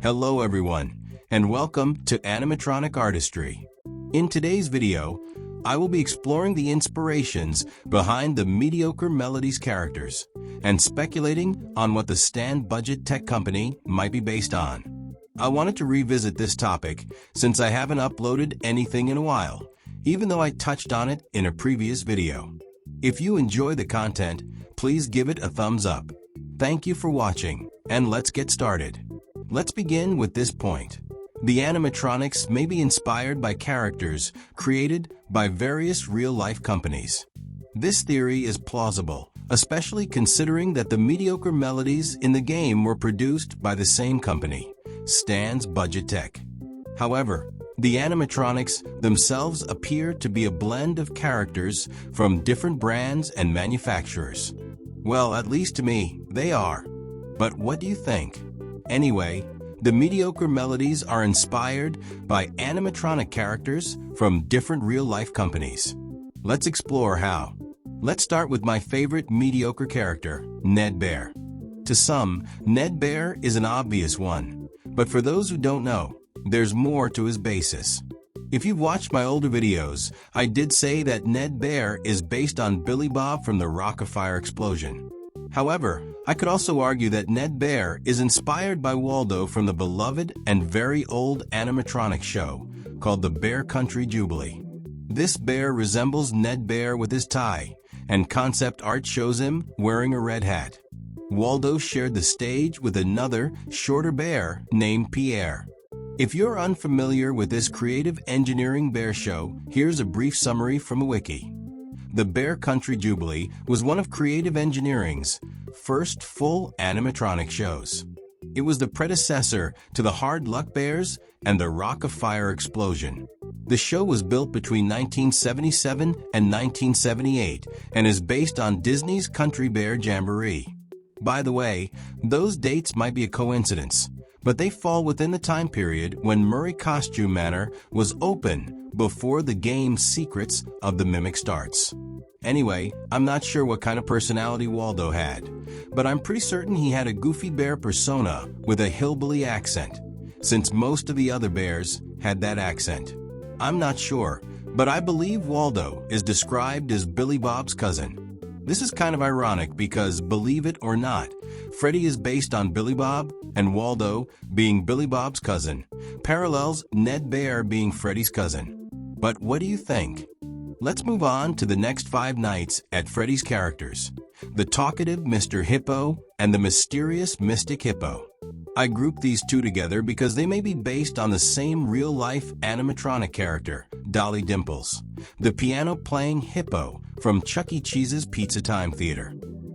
Hello everyone, and welcome to Animatronic-Artistry. In today's video, I will be exploring the inspirations behind the mediocre melodies characters and speculating on what the stand budget tech company might be based on. I wanted to revisit this topic since I haven't uploaded anything in a while, even though I touched on it in a previous video. If you enjoy the content, please give it a thumbs up. Thank you for watching, and let's get started. Let's begin with this point. The animatronics may be inspired by characters created by various real-life companies. This theory is plausible, especially considering that the mediocre melodies in the game were produced by the same company, Stan's Budget Tech. However, the animatronics themselves appear to be a blend of characters from different brands and manufacturers. Well, at least to me, they are. But what do you think? Anyway, the mediocre melodies are inspired by animatronic characters from different real-life companies. Let's explore how. Let's start with my favorite mediocre character, Ned Bear. To some, Ned Bear is an obvious one, but for those who don't know, there's more to his basis. If you've watched my older videos, I did say that Ned Bear is based on Billy Bob from the Rock of Fire explosion. However, I could also argue that Ned Bear is inspired by Waldo from the beloved and very old animatronic show called the Bear Country Jubilee. This bear resembles Ned Bear with his tie, and concept art shows him wearing a red hat. Waldo shared the stage with another, shorter bear named Pierre. If you're unfamiliar with this creative engineering bear show, here's a brief summary from a wiki. The Bear Country Jubilee was one of Creative Engineering's first full animatronic shows. It was the predecessor to the Hard Luck Bears and the Rock of Fire explosion. The show was built between 1977 and 1978 and is based on Disney's Country Bear Jamboree. By the way, those dates might be a coincidence, but they fall within the time period when Murray Costume Manor was open before the game Secrets of the Mimic starts. Anyway, I'm not sure what kind of personality Waldo had, but I'm pretty certain he had a goofy bear persona with a hillbilly accent, since most of the other bears had that accent. I'm not sure, but I believe Waldo is described as Billy Bob's cousin. This is kind of ironic because, believe it or not, Freddy is based on Billy Bob, and Waldo, being Billy Bob's cousin, parallels Ned Bear being Freddy's cousin. But what do you think? Let's move on to the next 5 nights at Freddy's characters, the talkative Mr. Hippo and the mysterious Mystic Hippo. I grouped these two together because they may be based on the same real-life animatronic character, Dolly Dimples, the piano-playing hippo from Chuck E. Cheese's Pizza Time Theater.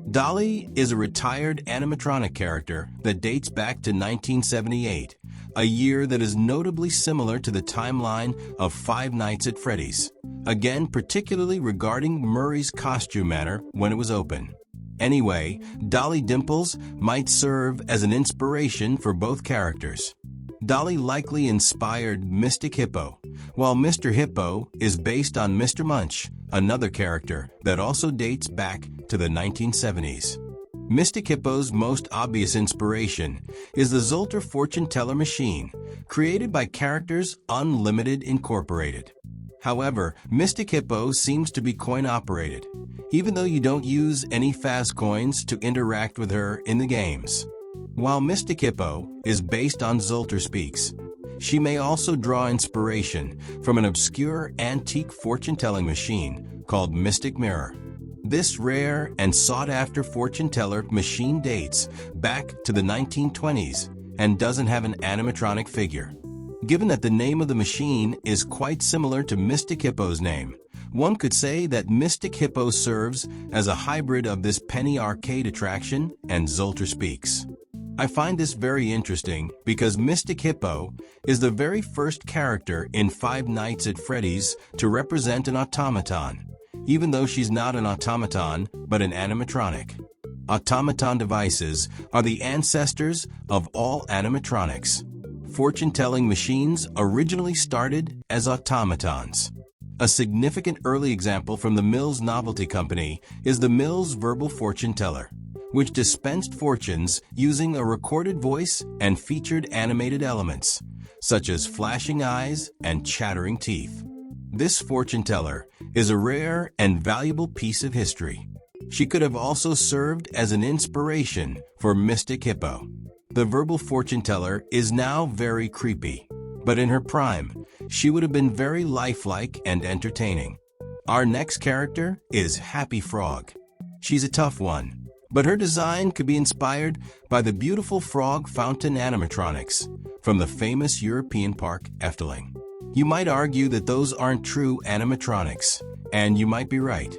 Dolly is a retired animatronic character that dates back to 1978, a year that is notably similar to the timeline of Five Nights at Freddy's, again particularly regarding Murray's Costume Manor when it was open. Anyway, Dolly Dimples might serve as an inspiration for both characters. Dolly likely inspired Mystic Hippo, while Mr. Hippo is based on Mr. Munch, another character that also dates back to the 1970s. Mystic Hippo's most obvious inspiration is the Zoltar fortune teller machine, created by Characters Unlimited Incorporated. However, Mystic Hippo seems to be coin-operated, even though you don't use any fast coins to interact with her in the games. While Mystic Hippo is based on Zoltar Speaks, she may also draw inspiration from an obscure antique fortune-telling machine called Mystic Mirror. This rare and sought-after fortune-teller machine dates back to the 1920s and doesn't have an animatronic figure. Given that the name of the machine is quite similar to Mystic Hippo's name, one could say that Mystic Hippo serves as a hybrid of this penny arcade attraction and Zoltar Speaks. I find this very interesting because Mystic Hippo is the very first character in Five Nights at Freddy's to represent an automaton, even though she's not an automaton but an animatronic. Automaton devices are the ancestors of all animatronics. Fortune-telling machines originally started as automatons. A significant early example from the Mills Novelty Company is the Mills Verbal Fortune Teller, which dispensed fortunes using a recorded voice and featured animated elements, such as flashing eyes and chattering teeth. This fortune teller is a rare and valuable piece of history. She could have also served as an inspiration for Mystic Hippo. The verbal fortune teller is now very creepy, but in her prime, she would have been very lifelike and entertaining. Our next character is Happy Frog. She's a tough one, but her design could be inspired by the beautiful frog fountain animatronics from the famous European park Efteling. You might argue that those aren't true animatronics, and you might be right.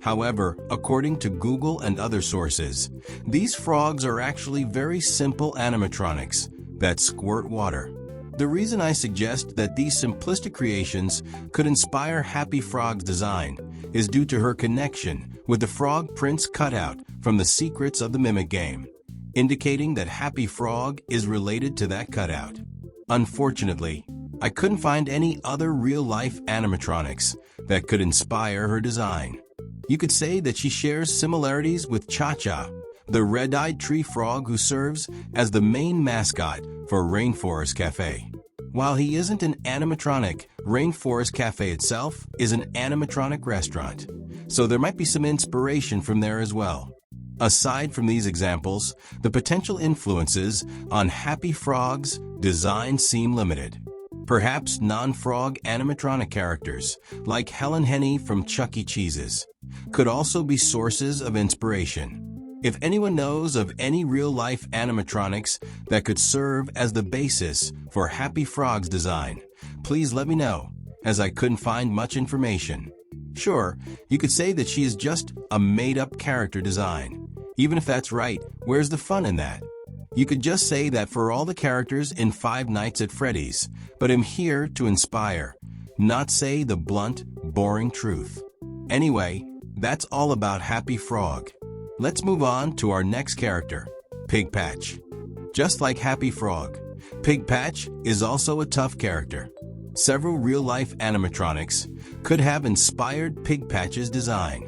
However, according to Google and other sources, these frogs are actually very simple animatronics that squirt water. The reason I suggest that these simplistic creations could inspire Happy Frog's design is due to her connection with the frog prince cutout from The Secrets of the Mimic game, indicating that Happy Frog is related to that cutout. Unfortunately, I couldn't find any other real-life animatronics that could inspire her design. You could say that she shares similarities with Cha-Cha, the red-eyed tree frog who serves as the main mascot for Rainforest Cafe. While he isn't an animatronic, Rainforest Cafe itself is an animatronic restaurant, so there might be some inspiration from there as well. Aside from these examples, the potential influences on Happy Frog's design seem limited. Perhaps non-frog animatronic characters, like Helen Henny from Chuck E. Cheese's, could also be sources of inspiration. If anyone knows of any real-life animatronics that could serve as the basis for Happy Frog's design, please let me know, as I couldn't find much information. Sure, you could say that she is just a made-up character design. Even if that's right, where's the fun in that? You could just say that for all the characters in Five Nights at Freddy's, but I'm here to inspire, not say the blunt, boring truth. Anyway, that's all about Happy Frog. Let's move on to our next character, Pig Patch. Just like Happy Frog, Pig Patch is also a tough character. Several real-life animatronics could have inspired Pig Patch's design.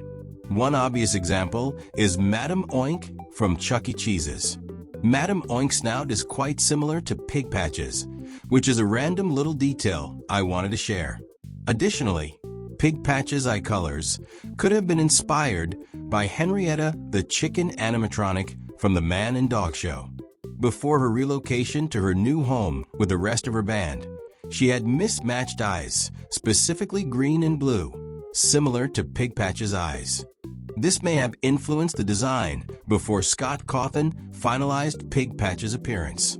One obvious example is Madame Oink from Chuck E. Cheese's. Madame Oink's snout is quite similar to Pig Patch's, which is a random little detail I wanted to share. Additionally, Pig Patch's eye colors could have been inspired by Henrietta the chicken animatronic from the Man and Dog Show. Before her relocation to her new home with the rest of her band, she had mismatched eyes, specifically green and blue, similar to Pig Patch's eyes. This may have influenced the design before Scott Cawthon finalized Pig Patch's appearance.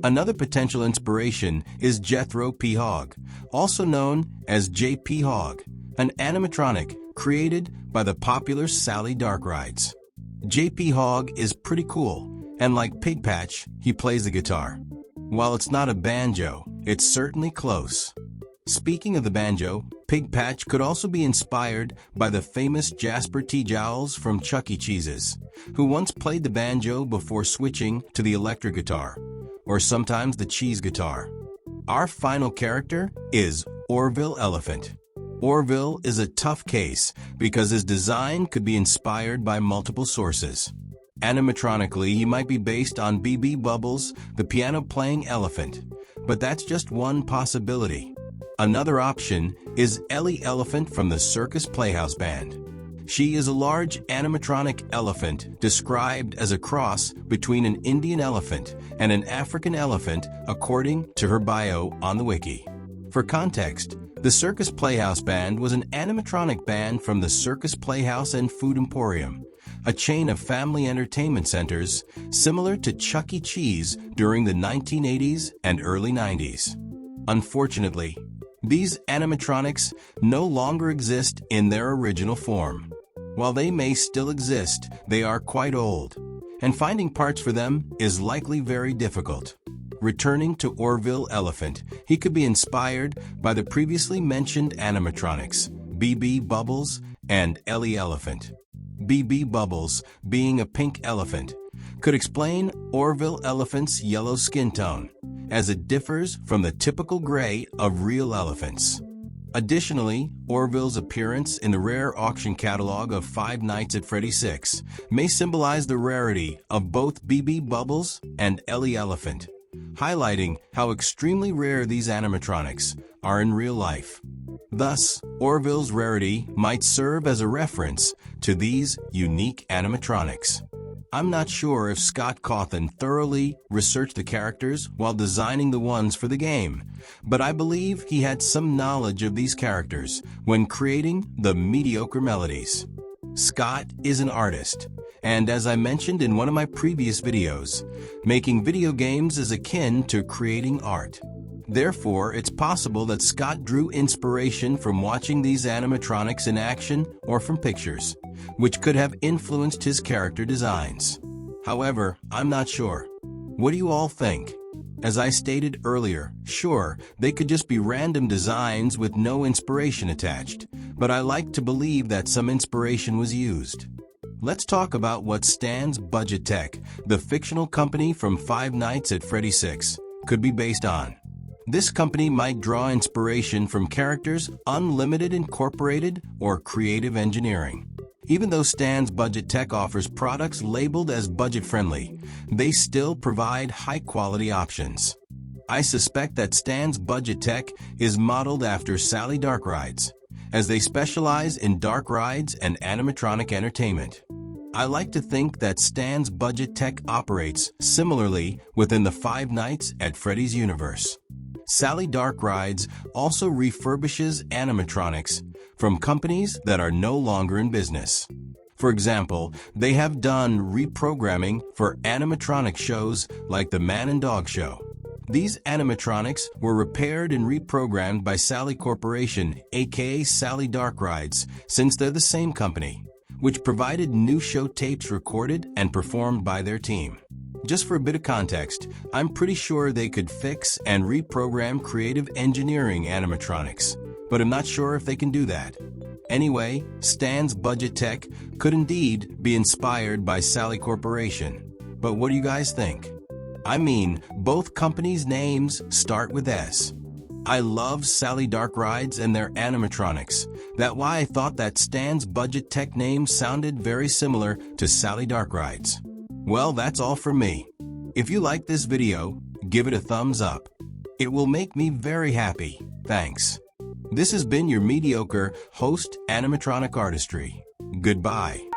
Another potential inspiration is Jethro P. Hogg, also known as J.P. Hogg, an animatronic created by the popular Sally Dark Rides. J.P. Hogg is pretty cool, and like Pig Patch, he plays the guitar. While it's not a banjo, it's certainly close. Speaking of the banjo, Pig Patch could also be inspired by the famous Jasper T. Jowls from Chuck E. Cheese's, who once played the banjo before switching to the electric guitar, or sometimes the cheese guitar. Our final character is Orville Elephant. Orville is a tough case because his design could be inspired by multiple sources. Animatronically, he might be based on B.B. Bubbles, the piano-playing elephant, but that's just one possibility. Another option is Ellie Elephant from the Circus Playhouse Band. She is a large animatronic elephant described as a cross between an Indian elephant and an African elephant according to her bio on the wiki. For context, the Circus Playhouse Band was an animatronic band from the Circus Playhouse and Food Emporium, a chain of family entertainment centers similar to Chuck E. Cheese during the 1980s and early 90s. Unfortunately, these animatronics no longer exist in their original form. While they may still exist, they are quite old, and finding parts for them is likely very difficult. Returning to Orville Elephant, he could be inspired by the previously mentioned animatronics, B.B. Bubbles and Ellie Elephant. B.B. Bubbles, being a pink elephant, could explain Orville Elephant's yellow skin tone, as it differs from the typical gray of real elephants. Additionally, Orville's appearance in the rare auction catalog of Five Nights at Freddy's 6 may symbolize the rarity of both BB Bubbles and Ellie Elephant, highlighting how extremely rare these animatronics are in real life. Thus, Orville's rarity might serve as a reference to these unique animatronics. I'm not sure if Scott Cawthon thoroughly researched the characters while designing the ones for the game, but I believe he had some knowledge of these characters when creating the mediocre melodies. Scott is an artist, and as I mentioned in one of my previous videos, making video games is akin to creating art. Therefore, it's possible that Scott drew inspiration from watching these animatronics in action or from pictures, which could have influenced his character designs. However, I'm not sure. What do you all think? As I stated earlier, sure, they could just be random designs with no inspiration attached, but I like to believe that some inspiration was used. Let's talk about what Stan's Budget Tech, the fictional company from Five Nights at Freddy's 6, could be based on. This company might draw inspiration from characters Unlimited Incorporated or Creative Engineering. Even though Stan's Budget Tech offers products labeled as budget-friendly, they still provide high-quality options. I suspect that Stan's Budget Tech is modeled after Sally Dark Rides, as they specialize in dark rides and animatronic entertainment. I like to think that Stan's Budget Tech operates similarly within the Five Nights at Freddy's universe. Sally Dark Rides also refurbishes animatronics from companies that are no longer in business. For example, they have done reprogramming for animatronic shows like the Man and Dog Show. These animatronics were repaired and reprogrammed by Sally Corporation, aka Sally Dark Rides, since they're the same company, which provided new show tapes recorded and performed by their team. Just for a bit of context, I'm pretty sure they could fix and reprogram creative engineering animatronics, but I'm not sure if they can do that. Anyway, Stan's Budget Tech could indeed be inspired by Sally Corporation. But what do you guys think? I mean, both companies' names start with S. I love Sally Dark Rides and their animatronics. That's why I thought that Stan's Budget Tech name sounded very similar to Sally Dark Rides. Well, that's all from me. If you like this video, give it a thumbs up. It will make me very happy. Thanks. This has been your mediocre host, Animatronic Artistry. Goodbye.